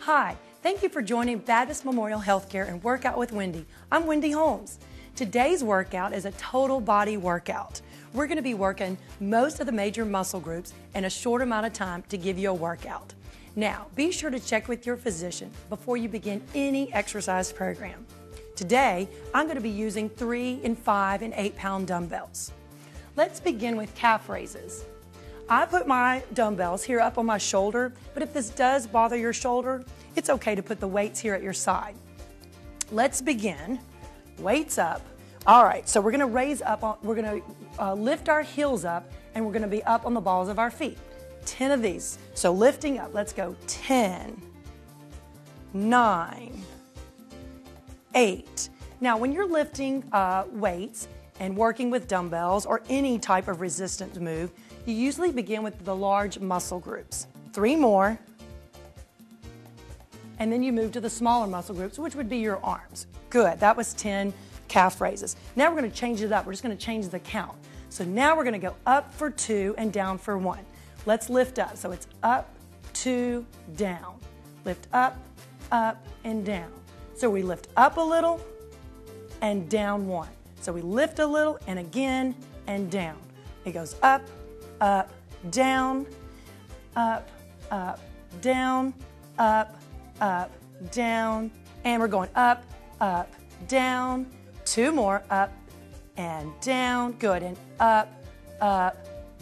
Hi, thank you for joining Baptist Memorial Healthcare and Workout with Wendy. I'm Wendy Holmes. Today's workout is a total body workout. We're going to be working most of the major muscle groups in a short amount of time to give you a workout. Now, be sure to check with your physician before you begin any exercise program. Today, I'm going to be using 3 and 5 and 8 pound dumbbells. Let's begin with calf raises. I put my dumbbells here up on my shoulder, but if this does bother your shoulder, it's okay to put the weights here at your side. Let's begin. Weights up. All right, so we're going to raise up, we're going to lift our heels up, and we're going to be up on the balls of our feet. 10 of these. So lifting up, let's go 10, 9, 8. Now, when you're lifting weights and working with dumbbells or any type of resistance move, you usually begin with the large muscle groups. 3 more, and then you move to the smaller muscle groups, which would be your arms. Good, that was 10 calf raises. Now we're going to change it up. We're just going to change the count. So now we're going to go up for 2 and down for 1. Let's lift up. So it's up, 2, down. Lift up, and down. So we lift up a little and down 1. So we lift a little and again and down. It goes up, down, down, down, and we're going up, down. 2 more, up and down. Good, and up,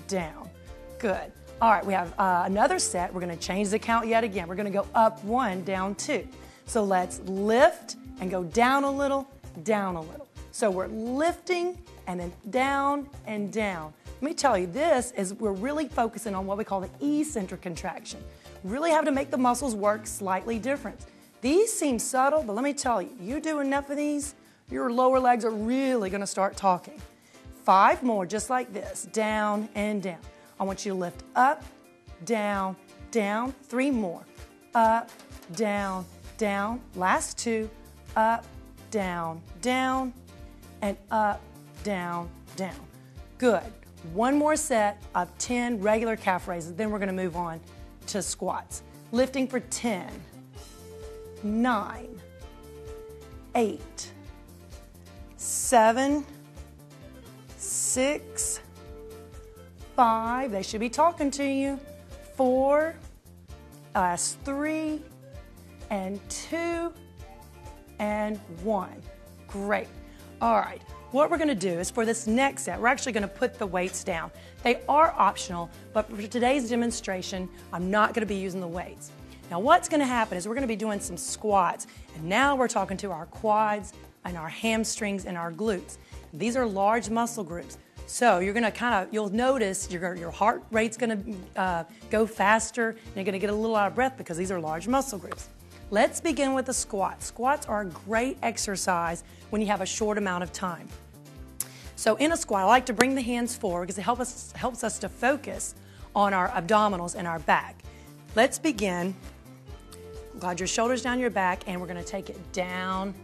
down. Good. All right, we have another set. We're going to change the count yet again. We're going to go up 1, down 2. So let's lift and go down a little, down a little. So we're lifting and then down and down. Let me tell you, we're really focusing on what we call the eccentric contraction. Really have to make the muscles work slightly different. These seem subtle, but let me tell you, you do enough of these, your lower legs are really going to start talking. 5 more, just like this, down and down. I want you to lift up, down, down. 3 more, up, down, down. Last 2, up, down, down, and up, down, down. Good. 1 more set of 10 regular calf raises, then we're going to move on to squats. Lifting for 10, 9, 8, 7, 6, 5, they should be talking to you, 4, 3, and 2, and 1. Great. All right. What we're going to do is for this next set, we're actually going to put the weights down. They are optional, but for today's demonstration, I'm not going to be using the weights. Now what's going to happen is we're going to be doing some squats, and now we're talking to our quads and our hamstrings and our glutes. These are large muscle groups. So you're going to you'll notice your heart rate's going to go faster, and you're going to get a little out of breath because these are large muscle groups. Let's begin with the squats. Squats are a great exercise when you have a short amount of time. So in a squat, I like to bring the hands forward because it helps us to focus on our abdominals and our back. Let's begin. Glide your shoulders down your back, and we're going to take it down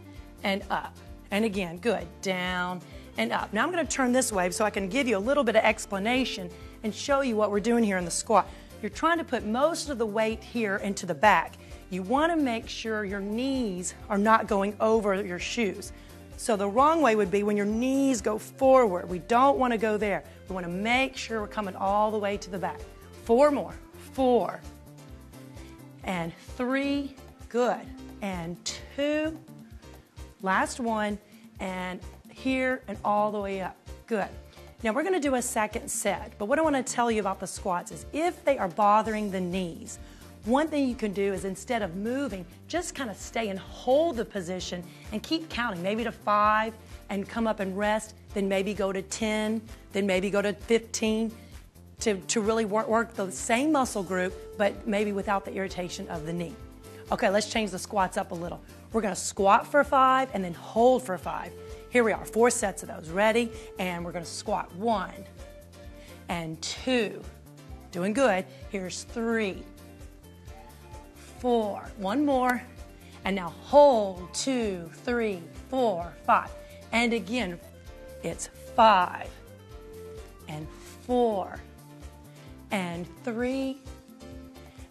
and up. And again, good, down and up. Now I'm going to turn this way so I can give you a little bit of explanation and show you what we're doing here in the squat. You're trying to put most of the weight here into the back. You want to make sure your knees are not going over your shoes. So the wrong way would be when your knees go forward. We don't want to go there. We want to make sure we're coming all the way to the back. 4 more. 4 and 3. Good. And 2. Last 1. And here and all the way up. Good. Now we're going to do a second set. But what I want to tell you about the squats is if they are bothering the knees, one thing you can do is instead of moving, just kind of stay and hold the position and keep counting, maybe to 5 and come up and rest, then maybe go to 10, then maybe go to 15 to really work the same muscle group, but maybe without the irritation of the knee. Okay, let's change the squats up a little. We're going to squat for 5 and then hold for 5. Here we are, 4 sets of those. Ready? And we're going to squat 1 and 2. Doing good. Here's 3. 4, 1 more, and now hold 2, 3, 4, 5, and again it's 5 and 4 and 3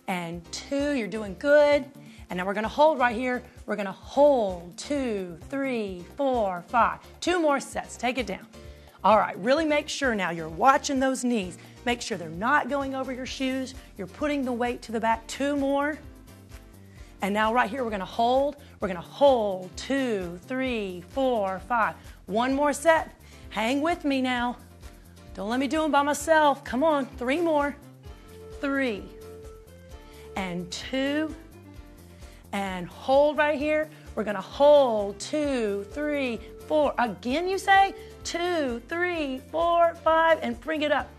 and 2. You're doing good. And now we're gonna hold right here. We're gonna hold 2, 3, 4, 5. 2 more sets, take it down. All right, really make sure now you're watching those knees. Make sure they're not going over your shoes. You're putting the weight to the back. 2 more. And now right here, we're gonna hold. We're gonna hold 2, 3, 4, 5. 1 more set. Hang with me now. Don't let me do them by myself. Come on, 3 more. 3 and 2 and hold right here. We're gonna hold 2, 3, 4. Again, you say 2, 3, 4, 5, and bring it up.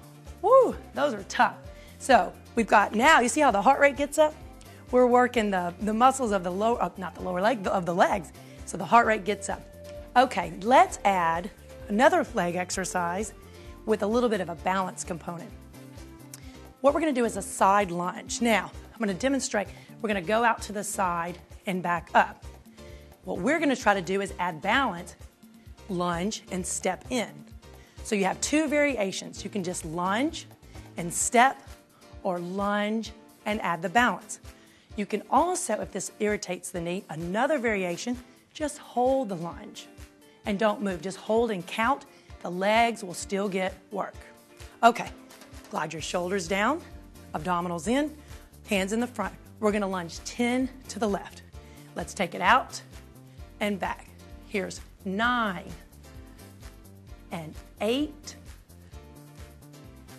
Woo, those are tough. So we've got now, you see how the heart rate gets up? We're working the muscles of the lower, not the lower leg, of the legs. So the heart rate gets up. Okay, let's add another leg exercise with a little bit of a balance component. What we're gonna do is a side lunge. Now, I'm gonna demonstrate. We're gonna go out to the side and back up. What we're gonna try to do is add balance, lunge, and step in. So you have 2 variations. You can just lunge and step, or lunge and add the balance. You can also, if this irritates the knee, another variation, just hold the lunge and don't move. Just hold and count. The legs will still get work. Okay, glide your shoulders down, abdominals in, hands in the front. We're gonna lunge 10 to the left. Let's take it out and back. Here's 9 and 8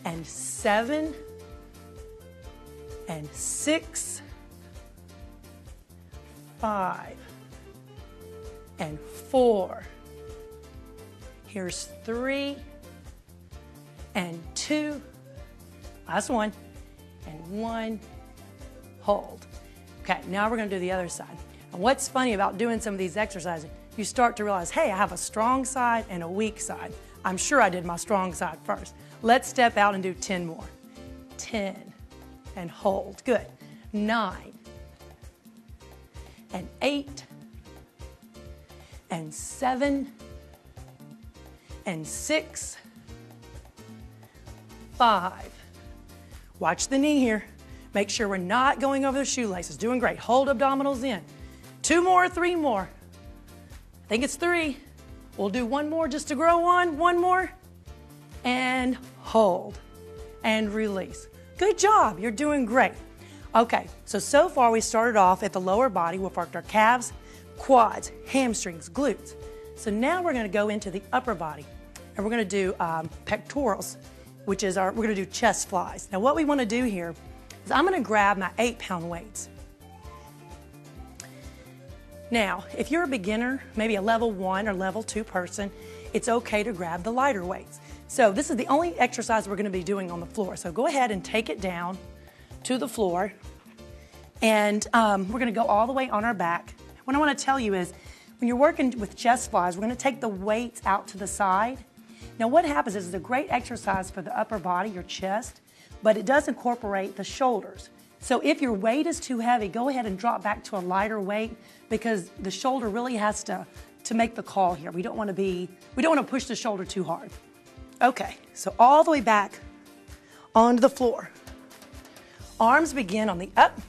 and 7 and 6, 5 and 4. Here's 3 and 2, last one, and 1, hold. Okay, now we're gonna do the other side. And what's funny about doing some of these exercises, you start to realize, hey, I have a strong side and a weak side. I'm sure I did my strong side first. Let's step out and do 10 more. 10 and hold, good. 9 and 8 and 7 and 6, 5. Watch the knee here. Make sure we're not going over the shoelaces. Doing great. Hold abdominals in. 2 more, 3 more. I think it's 3. We'll do 1 more just to grow on. 1 more. And hold. And release. Good job. You're doing great. Okay, so far we started off at the lower body. We've worked our calves, quads, hamstrings, glutes. So now we're going to go into the upper body. And we're going to do pectorals, which is we're going to do chest flies. Now what we want to do here is I'm going to grab my 8-pound weights. Now, if you're a beginner, maybe a level 1 or level 2 person, it's okay to grab the lighter weights. So this is the only exercise we're going to be doing on the floor. So go ahead and take it down to the floor. And we're going to go all the way on our back. What I want to tell you is, when you're working with chest flies, we're going to take the weights out to the side. Now what happens is it's a great exercise for the upper body, your chest, but it does incorporate the shoulders. So if your weight is too heavy, go ahead and drop back to a lighter weight, because the shoulder really has to make the call here. We don't want to push the shoulder too hard. Okay, so all the way back onto the floor. Arms begin on the up,